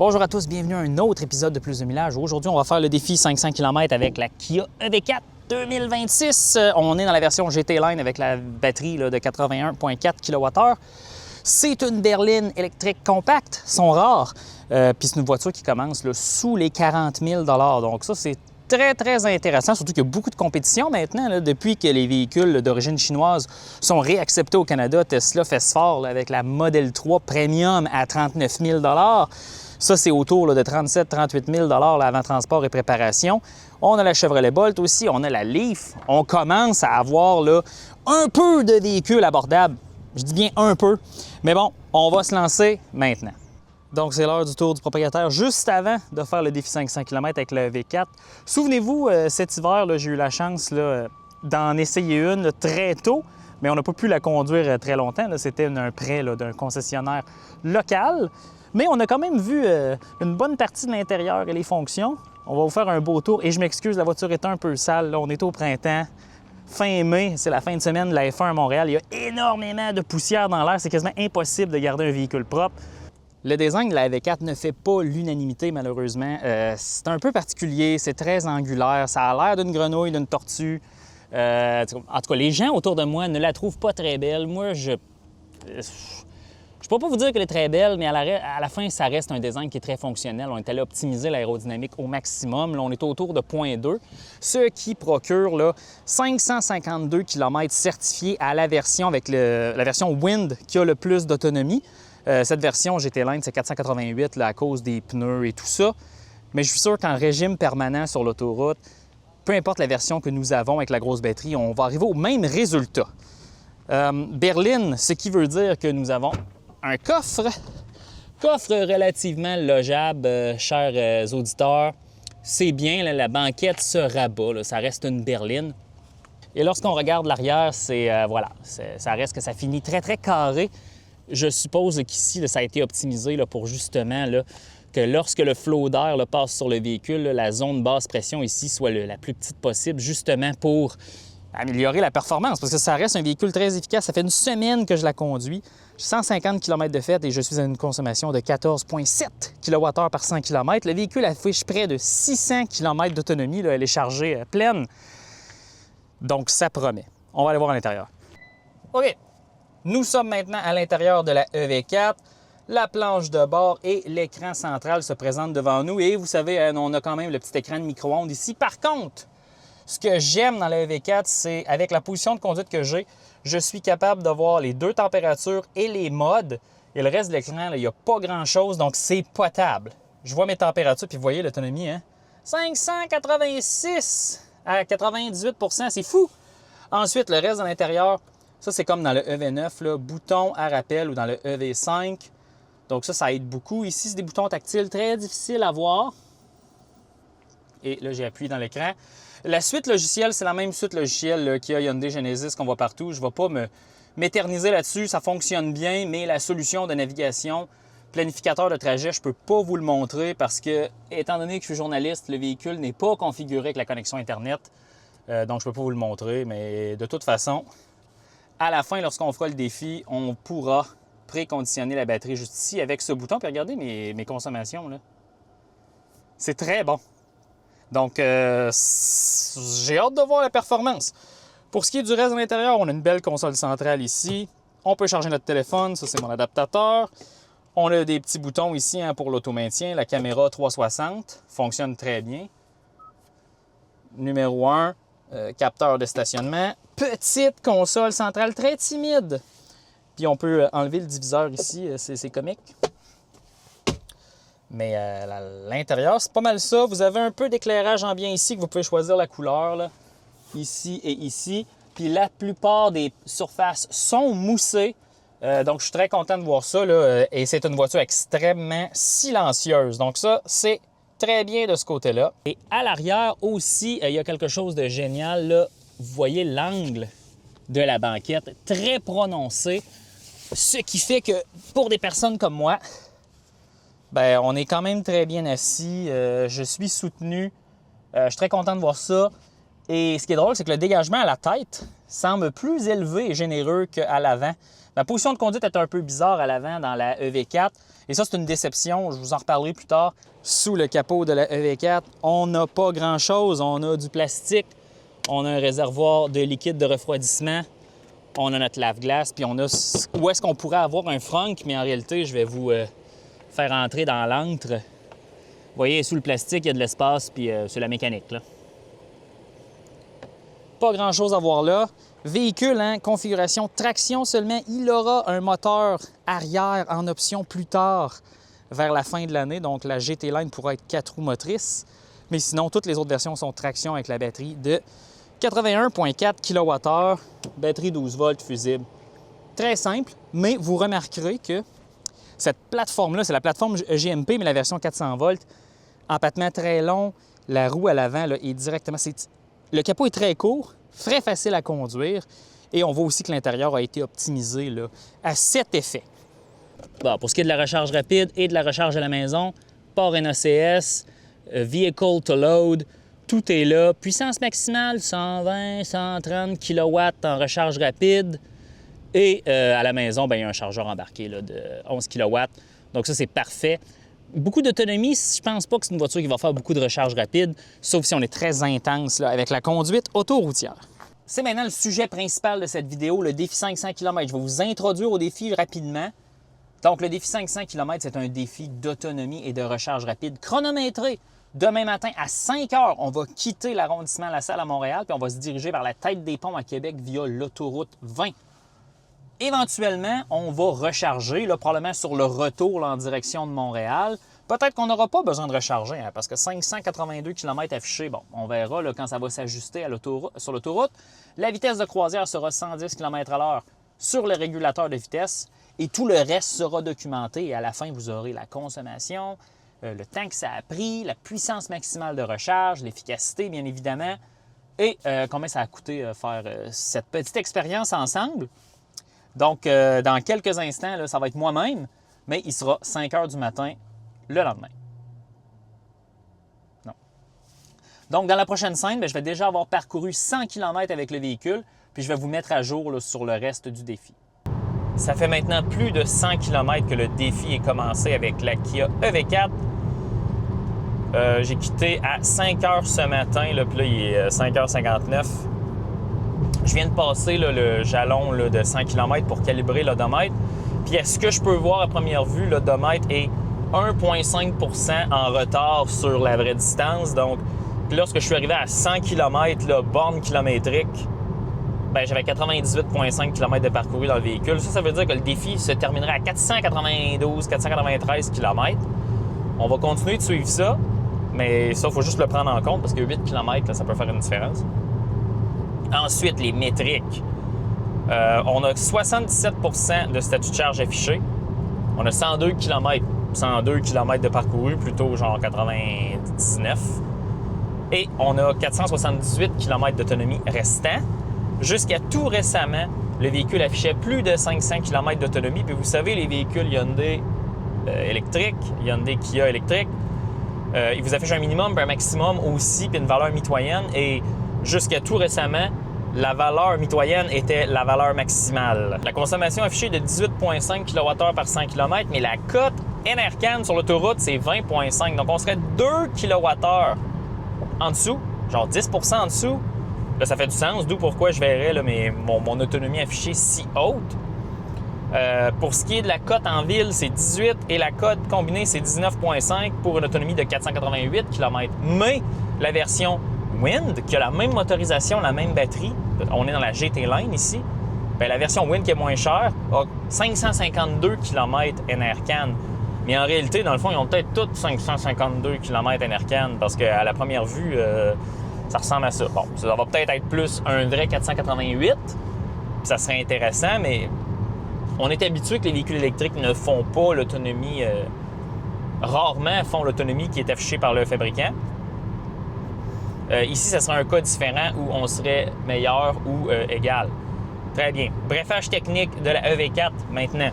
Bonjour à tous, bienvenue à un autre épisode de Plus de Millage. Aujourd'hui, on va faire le défi 500 km avec la Kia EV4 2026. On est dans la version GT Line avec la batterie de 81,4 kWh. C'est une berline électrique compacte, sont rares. Puis c'est une voiture qui commence sous les 40 000 $. Donc ça, c'est très intéressant, surtout qu'il y a beaucoup de compétition maintenant. Depuis que les véhicules d'origine chinoise sont réacceptés au Canada, Tesla fait ce fort avec la Model 3 Premium à 39 000 $. Ça, c'est autour de 37-38 000 $ avant transport et préparation. On a la Chevrolet Bolt aussi, on a la Leaf. On commence à avoir un peu de véhicules abordables. Je dis bien un peu. Mais bon, on va se lancer maintenant. Donc, c'est l'heure du tour du propriétaire, juste avant de faire le défi 500 km avec le EV4. Souvenez-vous, cet hiver, j'ai eu la chance d'en essayer une très tôt, mais on n'a pas pu la conduire très longtemps. C'était un prêt d'un concessionnaire local. Mais on a quand même vu une bonne partie de l'intérieur et les fonctions. On va vous faire un beau tour. Et je m'excuse, la voiture est un peu sale. On est au printemps. Fin mai, c'est la fin de semaine de la F1 à Montréal. Il y a énormément de poussière dans l'air. C'est quasiment impossible de garder un véhicule propre. Le design de la EV4 ne fait pas l'unanimité, malheureusement. C'est un peu particulier, c'est très angulaire. Ça a l'air d'une grenouille, d'une tortue. En tout cas, les gens autour de moi ne la trouvent pas très belle. Moi, je ne peux pas vous dire qu'elle est très belle, mais à la fin, ça reste un design qui est très fonctionnel. On est allé optimiser l'aérodynamique au maximum. Là, on est autour de 0.2, ce qui procure 552 km certifiés à la version avec la version Wind qui a le plus d'autonomie. Cette version GT Line, c'est 488 à cause des pneus et tout ça. Mais je suis sûr qu'en régime permanent sur l'autoroute, peu importe la version que nous avons avec la grosse batterie, on va arriver au même résultat. Berline, ce qui veut dire que nous avons un coffre relativement logeable, chers auditeurs. C'est bien, la banquette se rabat, ça reste une berline. Et lorsqu'on regarde l'arrière, ça reste que ça finit très carré. Je suppose qu'ici, ça a été optimisé pour justement que lorsque le flot d'air passe sur le véhicule, la zone basse pression ici soit la plus petite possible, justement pour améliorer la performance, parce que ça reste un véhicule très efficace. Ça fait une semaine que je la conduis. J'ai 150 km de fait et je suis à une consommation de 14,7 kWh par 100 km. Le véhicule affiche près de 600 km d'autonomie. Elle est chargée pleine. Donc, ça promet. On va aller voir à l'intérieur. OK. Nous sommes maintenant à l'intérieur de la EV4. La planche de bord et l'écran central se présentent devant nous. Et vous savez, on a quand même le petit écran de micro-ondes ici. Par contre, ce que j'aime dans la EV4, c'est avec la position de conduite que j'ai, je suis capable de voir les deux températures et les modes. Et le reste de l'écran, il n'y a pas grand-chose, donc c'est potable. Je vois mes températures, puis vous voyez l'autonomie, 586 à 98 %, c'est fou! Ensuite, le reste de l'intérieur, ça c'est comme dans le EV9, bouton à rappel ou dans le EV5. Donc ça aide beaucoup. Ici, c'est des boutons tactiles très difficiles à voir. Et là, j'ai appuyé dans l'écran. La suite logicielle, c'est la même suite logicielle qu'il y a Hyundai Genesis qu'on voit partout. Je ne vais pas m'éterniser là-dessus. Ça fonctionne bien, mais la solution de navigation, planificateur de trajet, je ne peux pas vous le montrer parce que, étant donné que je suis journaliste, le véhicule n'est pas configuré avec la connexion Internet. Donc, je ne peux pas vous le montrer. Mais de toute façon, à la fin, lorsqu'on fera le défi, on pourra préconditionner la batterie juste ici avec ce bouton. Puis regardez mes consommations, là. C'est très bon. Donc, j'ai hâte de voir la performance. Pour ce qui est du reste de l'intérieur, on a une belle console centrale ici. On peut charger notre téléphone, ça c'est mon adaptateur. On a des petits boutons ici pour l'automaintien. La caméra 360 fonctionne très bien. Numéro 1, capteur de stationnement. Petite console centrale très timide. Puis on peut enlever le diviseur ici, c'est comique. Mais l'intérieur, c'est pas mal ça. Vous avez un peu d'éclairage ambiant ici que vous pouvez choisir la couleur, ici et ici. Puis la plupart des surfaces sont moussées. Donc, je suis très content de voir ça. Et c'est une voiture extrêmement silencieuse. Donc ça, c'est très bien de ce côté-là. Et à l'arrière aussi, il y a quelque chose de génial. Là. Vous voyez l'angle de la banquette très prononcé. Ce qui fait que pour des personnes comme moi, on est quand même très bien assis. Je suis soutenu. Je suis très content de voir ça. Et ce qui est drôle, c'est que le dégagement à la tête semble plus élevé et généreux qu'à l'avant. Ma position de conduite est un peu bizarre à l'avant dans la EV4. Et ça, c'est une déception. Je vous en reparlerai plus tard. Sous le capot de la EV4, on n'a pas grand-chose. On a du plastique. On a un réservoir de liquide de refroidissement. On a notre lave-glace. Puis on a où est-ce qu'on pourrait avoir un frunk. Mais en réalité, je vais vous faire entrer dans l'antre. Vous voyez, sous le plastique, il y a de l'espace. Puis c'est la mécanique, là. Pas grand-chose à voir là. Véhicule, hein, configuration traction seulement. Il aura un moteur arrière en option plus tard, vers la fin de l'année. Donc, la GT Line pourra être 4 roues motrices. Mais sinon, toutes les autres versions sont traction avec la batterie de 81,4 kWh, batterie 12 volts fusible. Très simple, mais vous remarquerez que cette plateforme-là, c'est la plateforme GMP, mais la version 400 volts. Empattement très long. La roue à l'avant là, est directement... Le capot est très court, très facile à conduire et on voit aussi que l'intérieur a été optimisé là, à cet effet. Bon, pour ce qui est de la recharge rapide et de la recharge à la maison, port NACS, Vehicle to Load, tout est là. Puissance maximale, 120, 130 kW en recharge rapide. Et à la maison, bien, il y a un chargeur embarqué là, de 11 kW. Donc ça, c'est parfait. Beaucoup d'autonomie, je pense pas que c'est une voiture qui va faire beaucoup de recharge rapide, sauf si on est très intense là, avec la conduite autoroutière. C'est maintenant le sujet principal de cette vidéo, le défi 500 km. Je vais vous introduire au défi rapidement. Donc, le défi 500 km, c'est un défi d'autonomie et de recharge rapide chronométré. Demain matin, à 5 heures, on va quitter l'arrondissement La Salle à Montréal, puis on va se diriger vers la Tête des Ponts à Québec via l'autoroute 20. Éventuellement, on va recharger, là, probablement sur le retour là, en direction de Montréal. Peut-être qu'on n'aura pas besoin de recharger, hein, parce que 582 km affichés, bon, on verra là, quand ça va s'ajuster sur l'autoroute. La vitesse de croisière sera 110 km/h sur le régulateur de vitesse et tout le reste sera documenté. Et à la fin, vous aurez la consommation, le temps que ça a pris, la puissance maximale de recharge, l'efficacité, bien évidemment, et combien ça a coûté faire cette petite expérience ensemble. Donc, dans quelques instants, là, ça va être moi-même, mais il sera 5 heures du matin le lendemain. Non. Donc, dans la prochaine scène, bien, je vais déjà avoir parcouru 100 km avec le véhicule, puis je vais vous mettre à jour là, sur le reste du défi. Ça fait maintenant plus de 100 km que le défi est commencé avec la Kia EV4. J'ai quitté à 5 heures ce matin, là, puis là, il est 5h59. Je viens de passer là, le jalon là, de 100 km pour calibrer l'odomètre. Puis est-ce que je peux voir à première vue, l'odomètre est 1,5 % en retard sur la vraie distance. Donc, lorsque je suis arrivé à 100 km, là, borne kilométrique, bien, j'avais 98,5 km de parcouru dans le véhicule. Ça veut dire que le défi se terminerait à 492-493 km. On va continuer de suivre ça, mais ça, il faut juste le prendre en compte parce que 8 km, là, ça peut faire une différence. Ensuite, les métriques. On a 77 % de statut de charge affiché. On a 102 km de parcouru, plutôt genre 99. Et on a 478 km d'autonomie restant. Jusqu'à tout récemment, le véhicule affichait plus de 500 km d'autonomie. Puis vous savez, les véhicules Hyundai électriques, Hyundai Kia électriques, ils vous affichent un minimum puis un maximum aussi, puis une valeur mitoyenne. Et jusqu'à tout récemment, la valeur mitoyenne était la valeur maximale. La consommation affichée est de 18,5 kWh par 100 km, mais la cote NRCan sur l'autoroute, c'est 20,5. Donc, on serait 2 kWh en dessous, genre 10 % en dessous. Là, ça fait du sens, d'où pourquoi je verrais là, mon autonomie affichée si haute. Pour ce qui est de la cote en ville, c'est 18 et la cote combinée, c'est 19,5 pour une autonomie de 488 km. Mais la version Wind, qui a la même motorisation, la même batterie, on est dans la GT Line ici, bien, la version Wind qui est moins chère a 552 km NRCan. Mais en réalité, dans le fond, ils ont peut-être tous 552 km NRCan parce qu'à la première vue, ça ressemble à ça. Bon, ça va peut-être être plus un vrai 488, ça serait intéressant, mais on est habitué que les véhicules électriques ne font pas l'autonomie, rarement font l'autonomie qui est affichée par le fabricant. Ici, ce serait un cas différent où on serait meilleur ou égal. Très bien. Brefage technique de la EV4 maintenant.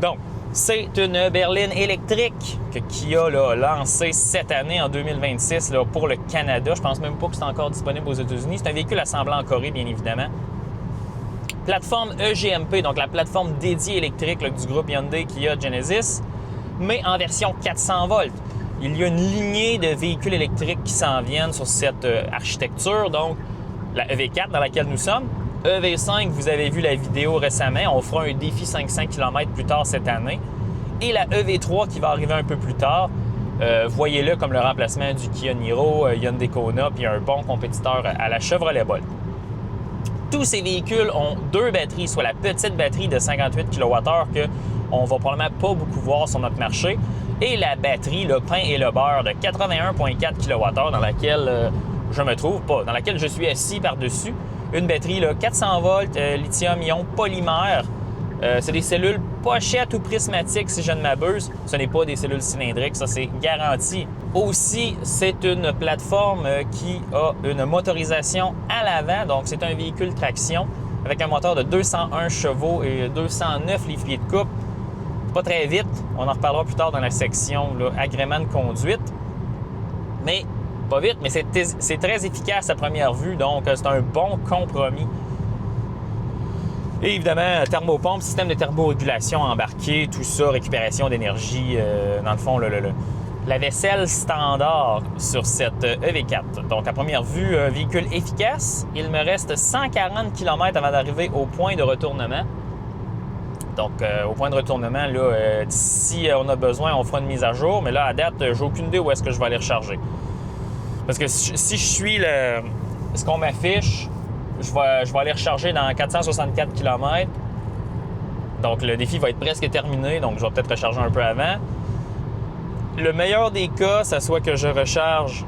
Donc, c'est une berline électrique que Kia là, a lancée cette année en 2026 là, pour le Canada. Je pense même pas que c'est encore disponible aux États-Unis. C'est un véhicule assemblé en Corée, bien évidemment. plateforme EGMP, donc la plateforme dédiée électrique là, du groupe Hyundai, Kia, Genesis, mais en version 400 volts. Il y a une lignée de véhicules électriques qui s'en viennent sur cette architecture, donc la EV4 dans laquelle nous sommes. EV5, vous avez vu la vidéo récemment, on fera un défi 500 km plus tard cette année. Et la EV3 qui va arriver un peu plus tard, voyez-le comme le remplacement du Kia Niro, Hyundai Kona, puis un bon compétiteur à la Chevrolet Bolt. Tous ces véhicules ont deux batteries, soit la petite batterie de 58 kWh qu'on va probablement pas beaucoup voir sur notre marché, et la batterie, le pain et le beurre de 81,4 kWh dans laquelle je me trouve, pas, dans laquelle je suis assis par-dessus. Une batterie là, 400 volts, lithium-ion polymère. C'est des cellules pochettes ou prismatiques, si je ne m'abuse. Ce n'est pas des cellules cylindriques, ça c'est garanti. Aussi, c'est une plateforme qui a une motorisation à l'avant, donc c'est un véhicule traction avec un moteur de 201 chevaux et 209 livres-pieds de couple. Pas très vite, on en reparlera plus tard dans la section là, agrément de conduite. Mais pas vite, mais c'est très efficace à première vue, donc c'est un bon compromis. Et évidemment, thermopompe, système de thermorégulation embarqué, tout ça, récupération d'énergie, dans le fond, la vaisselle standard sur cette EV4. Donc, à première vue, un véhicule efficace. Il me reste 140 km avant d'arriver au point de retournement. Donc, au point de retournement, là, si on a besoin, on fera une mise à jour. Mais là, à date, j'ai aucune idée où est-ce que je vais aller recharger. Parce que si je suis ce qu'on m'affiche, je vais aller recharger dans 464 km. Donc, le défi va être presque terminé. Donc, je vais peut-être recharger un peu avant. Le meilleur des cas, ça soit que je recharge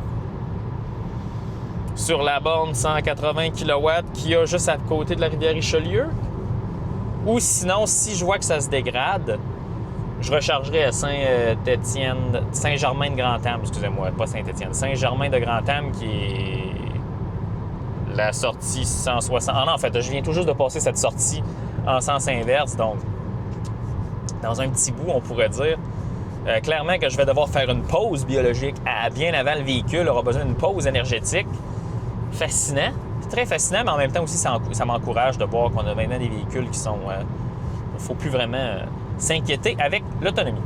sur la borne 180 kW qu'il y a juste à côté de la rivière Richelieu. Ou sinon, si je vois que ça se dégrade, je rechargerai à Saint-Germain-de-Grand-Am, excusez-moi, pas Saint-Étienne, Saint-Germain-de-Grand-Am qui est la sortie 160. Ah non, en fait, je viens tout juste de passer cette sortie en sens inverse, donc dans un petit bout, on pourrait dire. Clairement que je vais devoir faire une pause biologique bien avant le véhicule, aura besoin d'une pause énergétique. Fascinant, très fascinant, mais en même temps aussi, ça m'encourage de voir qu'on a maintenant des véhicules qui sont... il ne faut plus vraiment s'inquiéter avec l'autonomie.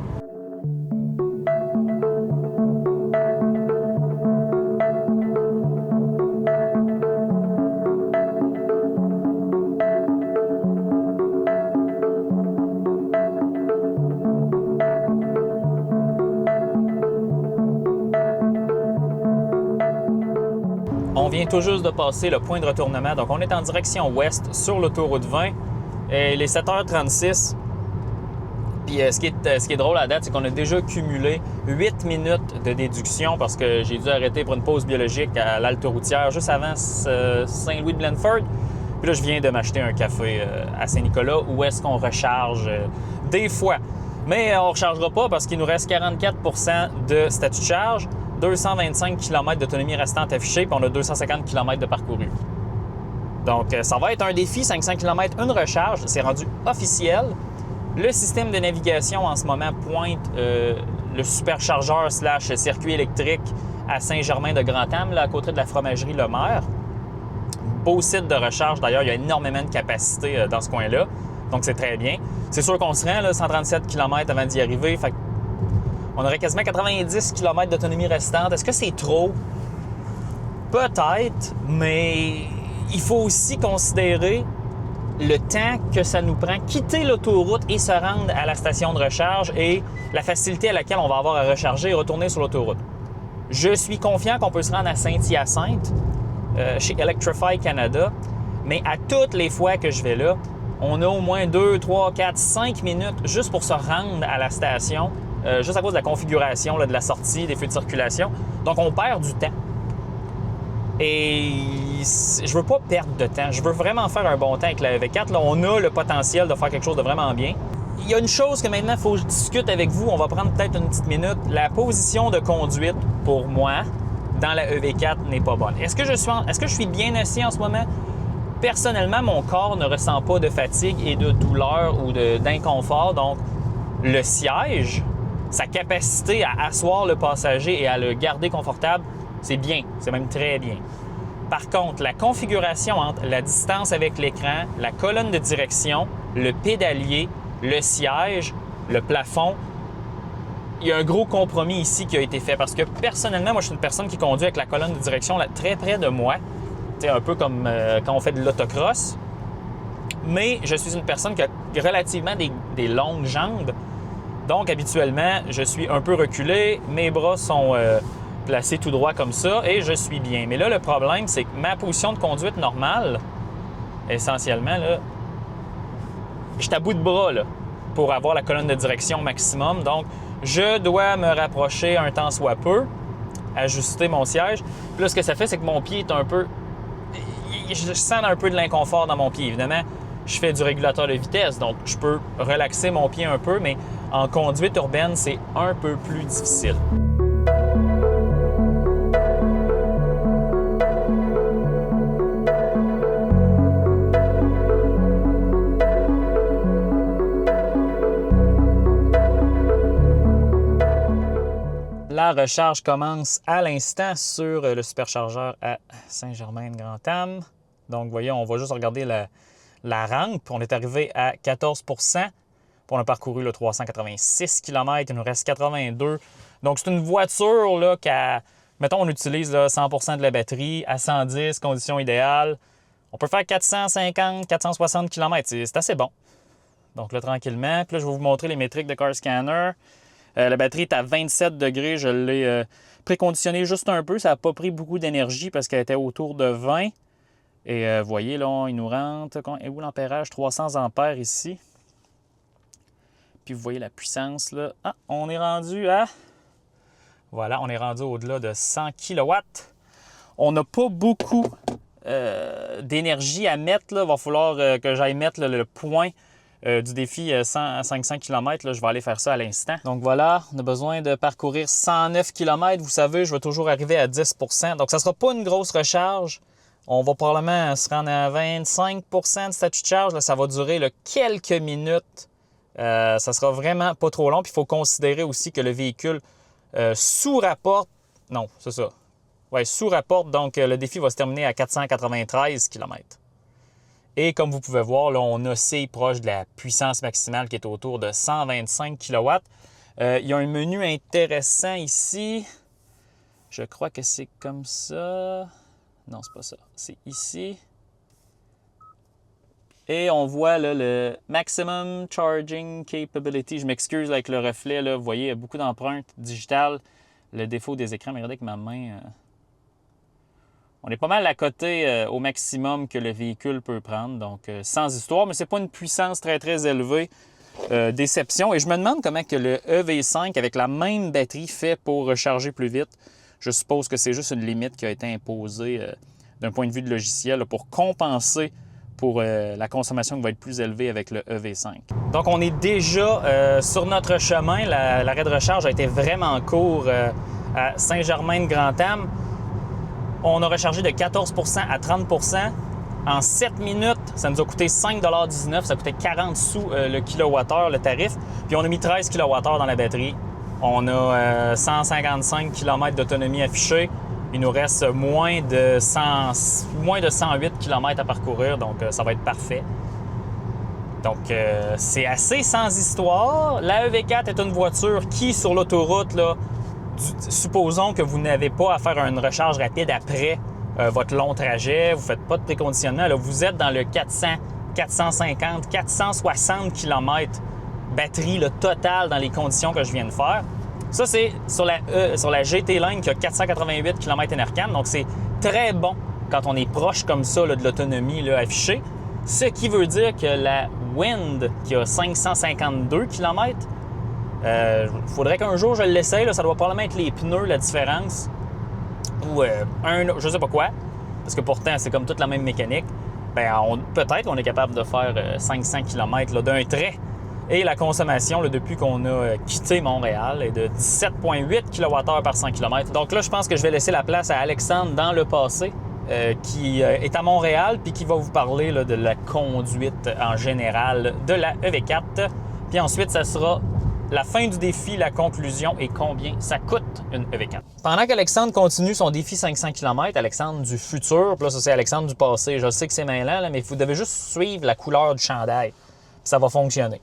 On vient tout juste de passer le point de retournement. Donc, on est en direction ouest sur l'autoroute 20. Et il est 7h36. Puis, ce qui est drôle à date, c'est qu'on a déjà cumulé 8 minutes de déduction parce que j'ai dû arrêter pour une pause biologique à l'halte routière juste avant Saint-Louis-de-Blandford. Puis là, je viens de m'acheter un café à Saint-Nicolas où est-ce qu'on recharge des fois. Mais on ne rechargera pas parce qu'il nous reste 44 % de statut de charge. 225 km d'autonomie restante affichée, puis on a 250 km de parcouru. Donc, ça va être un défi, 500 km, une recharge, c'est rendu officiel. Le système de navigation en ce moment pointe le superchargeur / circuit électrique à Saint-Germain-de-Grand-Am, là, à côté de la fromagerie Le Maire. Beau site de recharge, d'ailleurs, il y a énormément de capacité dans ce coin-là, donc c'est très bien. C'est sûr qu'on se rend, là, 137 km avant d'y arriver, fait on aurait quasiment 90 km d'autonomie restante. Est-ce que c'est trop? Peut-être, mais il faut aussi considérer le temps que ça nous prend quitter l'autoroute et se rendre à la station de recharge et la facilité à laquelle on va avoir à recharger et retourner sur l'autoroute. Je suis confiant qu'on peut se rendre à Saint-Hyacinthe, chez Electrify Canada, mais à toutes les fois que je vais là, on a au moins 2, 3, 4, 5 minutes juste pour se rendre à la station. Juste à cause de la configuration là, de la sortie, des feux de circulation. Donc, on perd du temps. Et je veux pas perdre de temps. Je veux vraiment faire un bon temps avec la EV4. Là, on a le potentiel de faire quelque chose de vraiment bien. Il y a une chose que maintenant, il faut que je discute avec vous. On va prendre peut-être une petite minute. La position de conduite, pour moi, dans la EV4 n'est pas bonne. Est-ce que je suis bien assis en ce moment? Personnellement, mon corps ne ressent pas de fatigue et de douleur ou d'inconfort. Donc, le siège, sa capacité à asseoir le passager et à le garder confortable, c'est bien, c'est même très bien. Par contre, la configuration entre la distance avec l'écran, la colonne de direction, le pédalier, le siège, le plafond, il y a un gros compromis ici qui a été fait parce que personnellement, moi, je suis une personne qui conduit avec la colonne de direction là, très près de moi. C'est un peu comme quand on fait de l'autocross. Mais je suis une personne qui a relativement des longues jambes. Donc, habituellement, je suis un peu reculé. Mes bras sont placés tout droit comme ça et je suis bien. Mais là, le problème, c'est que ma position de conduite normale, essentiellement, là, je suis à bout de bras là, pour avoir la colonne de direction maximum. Donc, je dois me rapprocher un tant soit peu, ajuster mon siège. Puis là, ce que ça fait, c'est que mon pied est un peu... Je sens un peu de l'inconfort dans mon pied. Évidemment, je fais du régulateur de vitesse, donc je peux relaxer mon pied un peu, mais en conduite urbaine, c'est un peu plus difficile. La recharge commence à l'instant sur le superchargeur à Saint-Germain-de-Grand-Am. Donc, vous voyez, on va juste regarder la rampe. On est arrivé à 14 %. On a parcouru le 386 km. Il nous reste 82. Donc, c'est une voiture là, mettons, on utilise là, 100 % de la batterie à 110, conditions idéales. On peut faire 450, 460 km. C'est assez bon. Donc, là, tranquillement. Puis là, je vais vous montrer les métriques de Car Scanner. La batterie est à 27 degrés. Je l'ai préconditionnée juste un peu. Ça n'a pas pris beaucoup d'énergie parce qu'elle était autour de 20. Et vous voyez, là, il nous rentre... Et où l'ampérage? 300 ampères ici. Puis vous voyez la puissance, là. Ah, on est rendu à... Voilà, on est rendu au-delà de 100 kW. On n'a pas beaucoup d'énergie à mettre, là. Il va falloir que j'aille mettre là, le point du défi 500 km. Là, je vais aller faire ça à l'instant. Donc voilà, on a besoin de parcourir 109 km. Vous savez, je vais toujours arriver à 10 %. Donc ça ne sera pas une grosse recharge. On va probablement se rendre à 25 % de statut de charge. Là, ça va durer là, quelques minutes. Ça sera vraiment pas trop long. Puis il faut considérer aussi que le véhicule sous-rapporte. Non, c'est ça. Oui, sous-rapporte. Donc le défi va se terminer à 493 km. Et comme vous pouvez voir, là, on oscille proche de la puissance maximale qui est autour de 125 kW. Il y a un menu intéressant ici. Je crois que c'est comme ça. Non, c'est pas ça. C'est ici. Et on voit là, le Maximum Charging Capability. Je m'excuse avec le reflet. Là. Vous voyez, il y a beaucoup d'empreintes digitales. Le défaut des écrans, mais regardez avec ma main... On est pas mal à côté au maximum que le véhicule peut prendre, donc sans histoire, mais c'est pas une puissance très très élevée. Déception. Et je me demande comment que le EV5 avec la même batterie fait pour recharger plus vite. Je suppose que c'est juste une limite qui a été imposée d'un point de vue de logiciel là, pour compenser pour la consommation qui va être plus élevée avec le EV5. Donc on est déjà sur notre chemin. L'arrêt de recharge a été vraiment court à Saint-Germain-de-Grand-Am. On a rechargé de 14 % à 30 % en 7 minutes. Ça nous a coûté 5,19 $. Ça coûtait 40 sous le kilowattheure, le tarif. Puis on a mis 13 kWh dans la batterie. On a 155 km d'autonomie affichée. Il nous reste moins de 108 km à parcourir, donc ça va être parfait. Donc, c'est assez sans histoire. La EV4 est une voiture qui, sur l'autoroute, là, supposons que vous n'avez pas à faire une recharge rapide après votre long trajet, vous ne faites pas de préconditionnement, là, vous êtes dans le 400, 450, 460 km batterie là, totale dans les conditions que je viens de faire. Ça, c'est sur la GT Line qui a 488 km NRCan, donc c'est très bon quand on est proche comme ça là, de l'autonomie là, affichée. Ce qui veut dire que la Wind qui a 552 km, faudrait qu'un jour je l'essaye, là, ça doit probablement être les pneus la différence. Ou je sais pas quoi, parce que pourtant c'est comme toute la même mécanique. Peut-être qu'on est capable de faire 500 km là, d'un trait. Et la consommation, là, depuis qu'on a quitté Montréal, est de 17,8 kWh par 100 km. Donc là, je pense que je vais laisser la place à Alexandre dans le passé, qui est à Montréal, puis qui va vous parler là, de la conduite en général de la EV4. Puis ensuite, ça sera la fin du défi, la conclusion et combien ça coûte une EV4. Pendant qu'Alexandre continue son défi 500 km, Alexandre du futur, puis là, ça c'est Alexandre du passé. Je sais que c'est mêlant, là, mais vous devez juste suivre la couleur du chandail. Ça va fonctionner.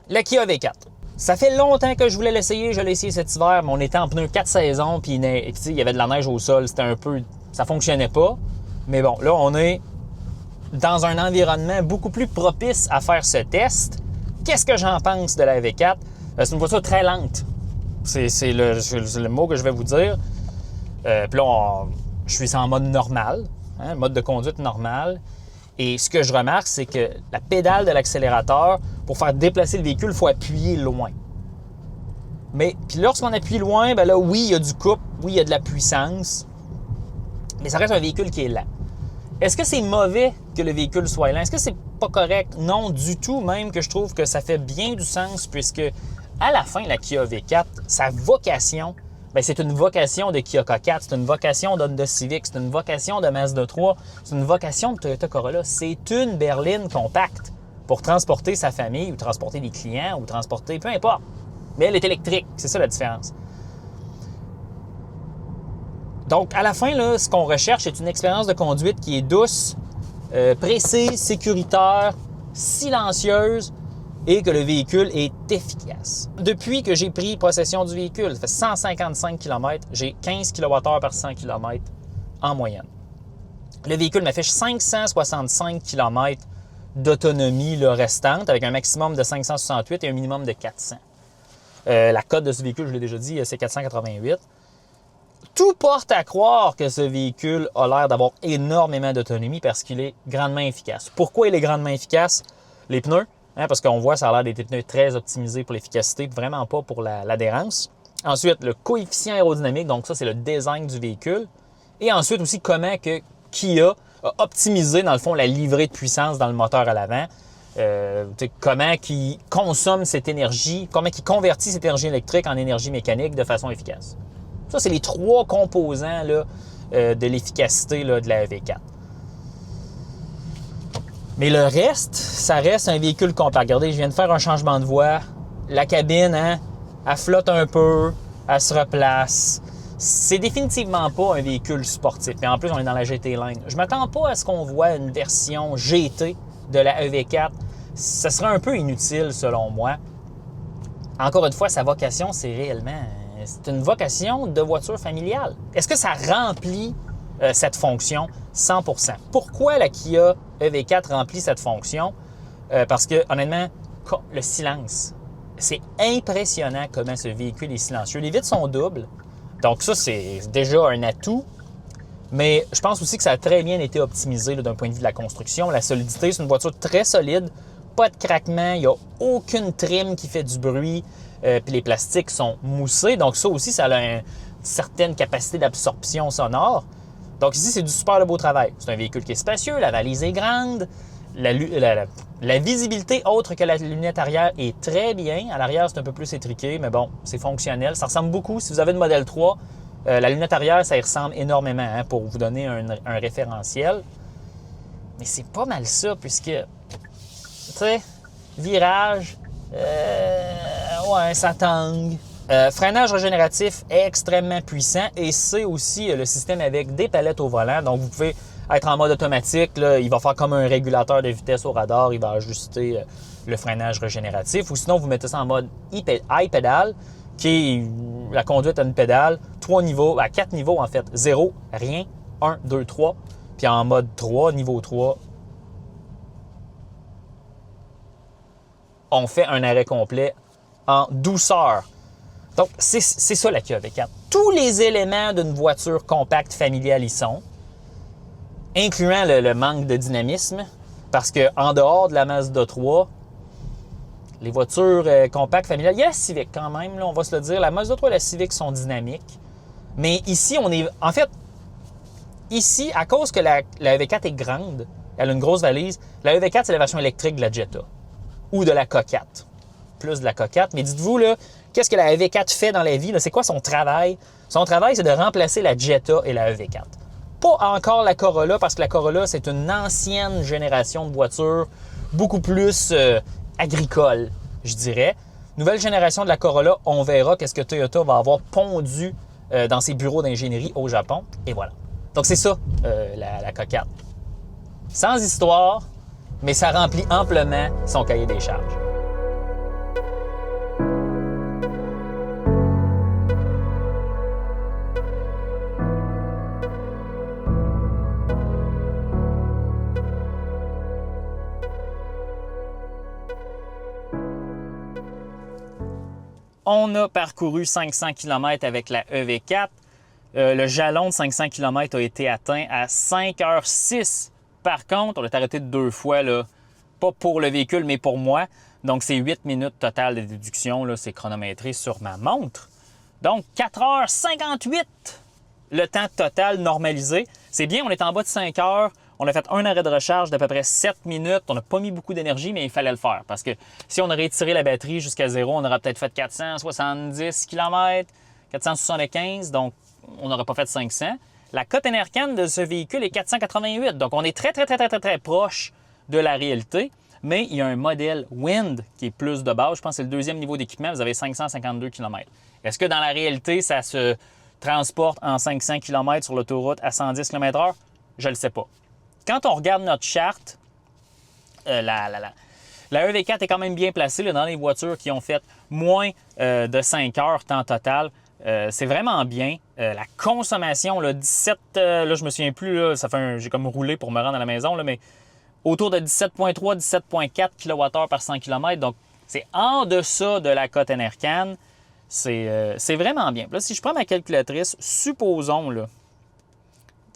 Le Kia EV4. Ça fait longtemps que je voulais l'essayer. Je l'ai essayé cet hiver, mais on était en pneu 4 saisons, puis il y avait de la neige au sol. C'était un peu... Ça fonctionnait pas. Mais bon, là, on est dans un environnement beaucoup plus propice à faire ce test. Qu'est-ce que j'en pense de la EV4? C'est une voiture très lente. C'est le mot que je vais vous dire. Puis là, je suis en mode normal, hein, mode de conduite normal. Et ce que je remarque, c'est que la pédale de l'accélérateur, pour faire déplacer le véhicule, il faut appuyer loin. Mais puis lorsqu'on appuie loin, ben là, oui, il y a du couple, oui, il y a de la puissance, mais ça reste un véhicule qui est lent. Est-ce que c'est mauvais que le véhicule soit lent? Est-ce que c'est pas correct? Non, du tout, même que je trouve que ça fait bien du sens puisque à la fin, la Kia EV4, sa vocation, bien, c'est une vocation de Kia K4, c'est une vocation d'Honda Civic, c'est une vocation de Mazda 3, c'est une vocation de Toyota Corolla. C'est une berline compacte pour transporter sa famille ou transporter des clients ou transporter, peu importe. Mais elle est électrique, c'est ça la différence. Donc, à la fin, là, ce qu'on recherche, c'est une expérience de conduite qui est douce, précise, sécuritaire, silencieuse et que le véhicule est efficace. Depuis que j'ai pris possession du véhicule, ça fait 155 km, j'ai 15 kWh par 100 km en moyenne. Le véhicule m'affiche 565 km d'autonomie restante avec un maximum de 568 et un minimum de 400. La cote de ce véhicule, je l'ai déjà dit, c'est 488. Tout porte à croire que ce véhicule a l'air d'avoir énormément d'autonomie parce qu'il est grandement efficace. Pourquoi il est grandement efficace? Les pneus, hein, parce qu'on voit ça a l'air d'être des pneus très optimisés pour l'efficacité, vraiment pas pour l'adhérence. Ensuite, le coefficient aérodynamique, donc ça c'est le design du véhicule. Et ensuite aussi comment que Kia a optimisé dans le fond la livrée de puissance dans le moteur à l'avant. Comment il consomme cette énergie, comment il convertit cette énergie électrique en énergie mécanique de façon efficace. Ça, c'est les trois composants là, de l'efficacité là, de la EV4. Mais le reste, ça reste un véhicule compact. Regardez, je viens de faire un changement de voie. La cabine, hein, elle flotte un peu, elle se replace. C'est définitivement pas un véhicule sportif. Et en plus, on est dans la GT Line. Je ne m'attends pas à ce qu'on voit une version GT de la EV4. Ça serait un peu inutile, selon moi. Encore une fois, sa vocation, c'est réellement... C'est une vocation de voiture familiale. Est-ce que ça remplit cette fonction 100%? Pourquoi la Kia EV4 remplit cette fonction? Parce que, honnêtement, le silence. C'est impressionnant comment ce véhicule est silencieux. Les vitres sont doubles. Donc ça, c'est déjà un atout. Mais je pense aussi que ça a très bien été optimisé d'un point de vue de la construction. La solidité, c'est une voiture très solide. Pas de craquement, il n'y a aucune trim qui fait du bruit. Puis les plastiques sont moussés. Donc ça aussi, ça a une certaine capacité d'absorption sonore. Donc ici, c'est du super de beau travail. C'est un véhicule qui est spacieux, la valise est grande. La visibilité autre que la lunette arrière est très bien. À l'arrière, c'est un peu plus étriqué, mais bon, c'est fonctionnel. Ça ressemble beaucoup. Si vous avez le modèle 3, la lunette arrière, ça y ressemble énormément hein, pour vous donner un référentiel. Mais c'est pas mal ça, puisque, tu sais, virage... ouais, ça tangue. Freinage régénératif est extrêmement puissant et c'est aussi le système avec des palettes au volant. Donc, vous pouvez être en mode automatique. Là, il va faire comme un régulateur de vitesse au radar. Il va ajuster le freinage régénératif. Ou sinon, vous mettez ça en mode iPedal, qui est la conduite à une pédale. 3 niveaux, à 4 niveaux en fait. 0, rien. 1, 2, 3. Puis en mode 3, niveau 3, on fait un arrêt complet en douceur. Donc, c'est ça la Kia EV4. Tous les éléments d'une voiture compacte familiale y sont, incluant le manque de dynamisme, parce qu'en dehors de la Mazda 3, les voitures compactes familiales, il y a la Civic quand même, là, on va se le dire. La Mazda 3 et la Civic sont dynamiques. Mais ici, on est... En fait, ici, à cause que la EV4 est grande, elle a une grosse valise, la EV4, c'est la version électrique de la Jetta ou de la K4. Plus de la K4. Mais dites-vous, là, qu'est-ce que la EV4 fait dans la vie? C'est quoi son travail? Son travail, c'est de remplacer la Jetta et la EV4. Pas encore la Corolla, parce que la Corolla, c'est une ancienne génération de voitures, beaucoup plus agricole, je dirais. Nouvelle génération de la Corolla, on verra qu'est-ce que Toyota va avoir pondu dans ses bureaux d'ingénierie au Japon. Et voilà. Donc c'est ça, la K4. Sans histoire, mais ça remplit amplement son cahier des charges. On a parcouru 500 km avec la EV4. Le jalon de 500 km a été atteint à 5h06. Par contre, on l'a arrêté 2 fois, là, pas pour le véhicule, mais pour moi. Donc, c'est 8 minutes totales de déduction. Là, c'est chronométré sur ma montre. Donc, 4h58, le temps total normalisé. C'est bien, on est en bas de 5 heures. On a fait un arrêt de recharge d'à peu près 7 minutes. On n'a pas mis beaucoup d'énergie, mais il fallait le faire. Parce que si on aurait tiré la batterie jusqu'à 0, on aurait peut-être fait 470 km, 475, donc on n'aurait pas fait 500. La cote Enercan de ce véhicule est 488, donc on est très proche de la réalité. Mais il y a un modèle Wind qui est plus de base. Je pense que c'est le deuxième niveau d'équipement. Vous avez 552 km. Est-ce que dans la réalité, ça se transporte en 500 km sur l'autoroute à 110 km/h? Je ne le sais pas. Quand on regarde notre charte, la EV4 est quand même bien placée là, dans les voitures qui ont fait moins de 5 heures temps total. C'est vraiment bien. La consommation, là, 17, là, je me souviens plus, là, j'ai comme roulé pour me rendre à la maison, là, mais autour de 17,3, 17,4 kWh par 100 km. Donc, c'est en deçà de la cote Enercan. C'est vraiment bien. Là, si je prends ma calculatrice, supposons, là,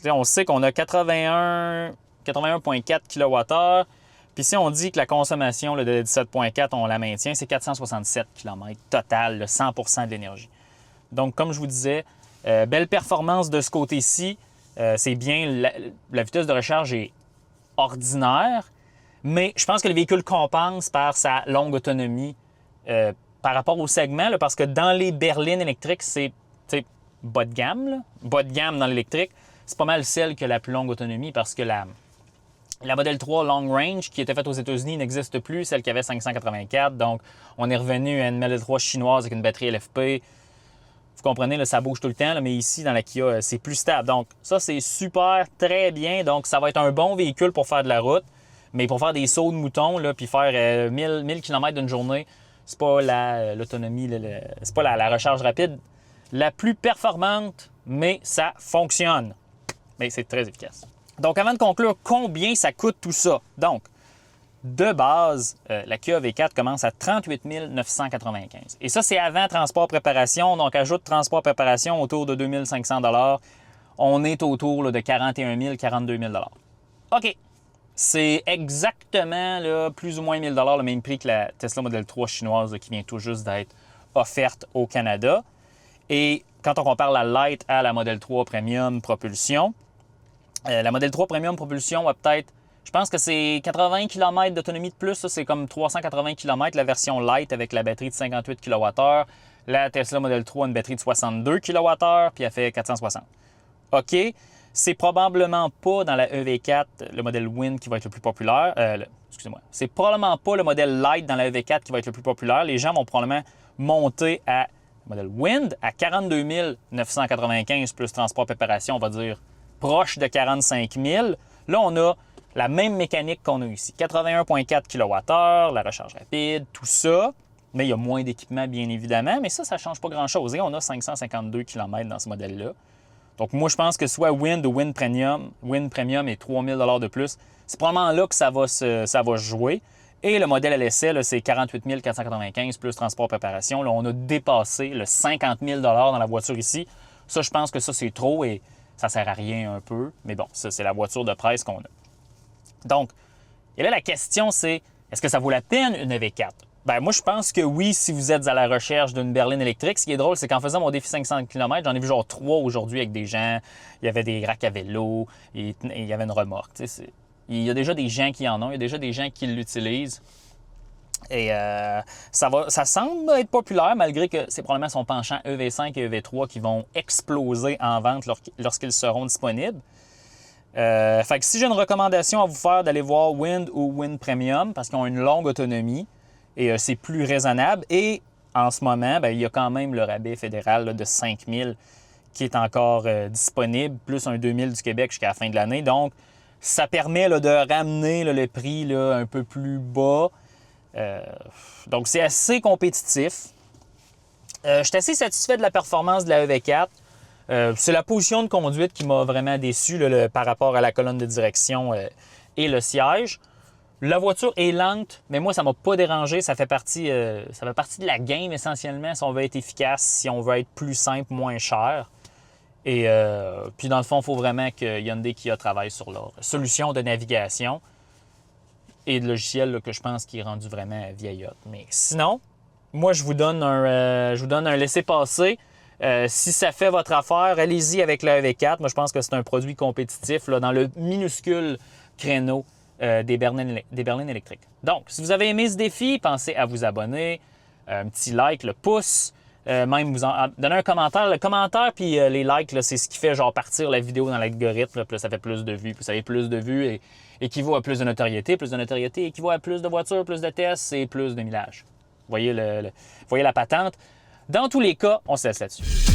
on sait qu'on a 81,4 kWh. Puis si on dit que la consommation là, de 17,4, on la maintient, c'est 467 km total, là, 100% de l'énergie. Donc, comme je vous disais, belle performance de ce côté-ci. C'est bien, la vitesse de recharge est ordinaire, mais je pense que le véhicule compense par sa longue autonomie par rapport au segment, là, parce que dans les berlines électriques, c'est bas de gamme, là, bas de gamme dans l'électrique. C'est pas mal celle qui a la plus longue autonomie parce que la Model 3 Long Range qui était faite aux États-Unis n'existe plus, celle qui avait 584. Donc, on est revenu à une Model 3 chinoise avec une batterie LFP. Vous comprenez, là, ça bouge tout le temps, là, mais ici, dans la Kia, c'est plus stable. Donc, ça, c'est super, très bien. Donc, ça va être un bon véhicule pour faire de la route. Mais pour faire des sauts de mouton, là, puis faire 1000 km d'une journée, c'est pas l'autonomie, c'est pas la recharge rapide la plus performante, mais ça fonctionne. Mais c'est très efficace. Donc, avant de conclure, combien ça coûte tout ça? Donc, de base, la Kia EV4 commence à 38 995. Et ça, c'est avant transport-préparation. Donc, ajoute transport-préparation autour de 2 500 $. On est autour là, de 41 000, 42 000 $. OK. C'est exactement là, plus ou moins 1 000 $ le même prix que la Tesla Model 3 chinoise là, qui vient tout juste d'être offerte au Canada. Et quand on compare la Lite à la Model 3 Premium Propulsion, la Model 3 Premium Propulsion va peut-être, je pense que c'est 80 km d'autonomie de plus, ça, c'est comme 380 km la version Lite avec la batterie de 58 kWh. La Tesla Model 3 a une batterie de 62 kWh, puis elle fait 460. OK, c'est probablement pas dans la EV4 le modèle Wind qui va être le plus populaire. Excusez-moi, c'est probablement pas le modèle Lite dans la EV4 qui va être le plus populaire. Les gens vont probablement monter à le modèle Wind à 42 995 plus transport préparation, on va dire proche de 45 000. Là, on a la même mécanique qu'on a ici. 81,4 kWh, la recharge rapide, tout ça. Mais il y a moins d'équipement, bien évidemment. Mais ça ne change pas grand-chose. Et on a 552 km dans ce modèle-là. Donc, moi, je pense que soit Wind ou Wind Premium et 3 000 $ de plus, c'est probablement là que ça va se jouer. Et le modèle LSL, là, c'est 48 495 plus transport préparation. Là, on a dépassé le 50 000 $ dans la voiture ici. Ça, je pense que ça, c'est trop et ça ne sert à rien un peu. Mais bon, ça, c'est la voiture de presse qu'on a. Donc, et là, la question, c'est est-ce que ça vaut la peine une EV4? Bien, moi, je pense que oui, si vous êtes à la recherche d'une berline électrique. Ce qui est drôle, c'est qu'en faisant mon défi 500 km, j'en ai vu genre 3 aujourd'hui avec des gens. Il y avait des racks à vélo, et il y avait une remorque. Il y a déjà des gens qui en ont, il y a déjà des gens qui l'utilisent. Et ça semble être populaire, malgré que c'est probablement son penchant EV5 et EV3 qui vont exploser en vente lorsqu'ils seront disponibles. Fait que si j'ai une recommandation à vous faire d'aller voir Wind ou Wind Premium, parce qu'ils ont une longue autonomie et c'est plus raisonnable. Et en ce moment, bien, il y a quand même le rabais fédéral là, de 5 000 qui est encore disponible, plus un 2 000 du Québec jusqu'à la fin de l'année. Donc, ça permet là, de ramener là, le prix là, un peu plus bas. Donc, c'est assez compétitif. Je suis assez satisfait de la performance de la EV4. C'est la position de conduite qui m'a vraiment déçu là, par rapport à la colonne de direction et le siège. La voiture est lente, mais moi, ça ne m'a pas dérangé. Ça fait partie de la game essentiellement si on veut être efficace, si on veut être plus simple, moins cher. Et puis, dans le fond, il faut vraiment que Hyundai Kia travaille sur leur solution de navigation et de logiciel là, que je pense qui est rendu vraiment vieillotte. Mais sinon, moi, je vous donne un laissez-passer. Si ça fait votre affaire, allez-y avec la EV4. Moi, je pense que c'est un produit compétitif là, dans le minuscule créneau des berlines électriques. Donc, si vous avez aimé ce défi, pensez à vous abonner, un petit like, le pouce, même vous donner un commentaire. Le commentaire puis les likes, là, c'est ce qui fait genre partir la vidéo dans l'algorithme. Puis là, ça fait plus de vues. Puis ça fait plus de vues et équivaut à plus de notoriété. Plus de notoriété équivaut à plus de voitures, plus de tests et plus de millage. Voyez la patente. Dans tous les cas, on se laisse là-dessus.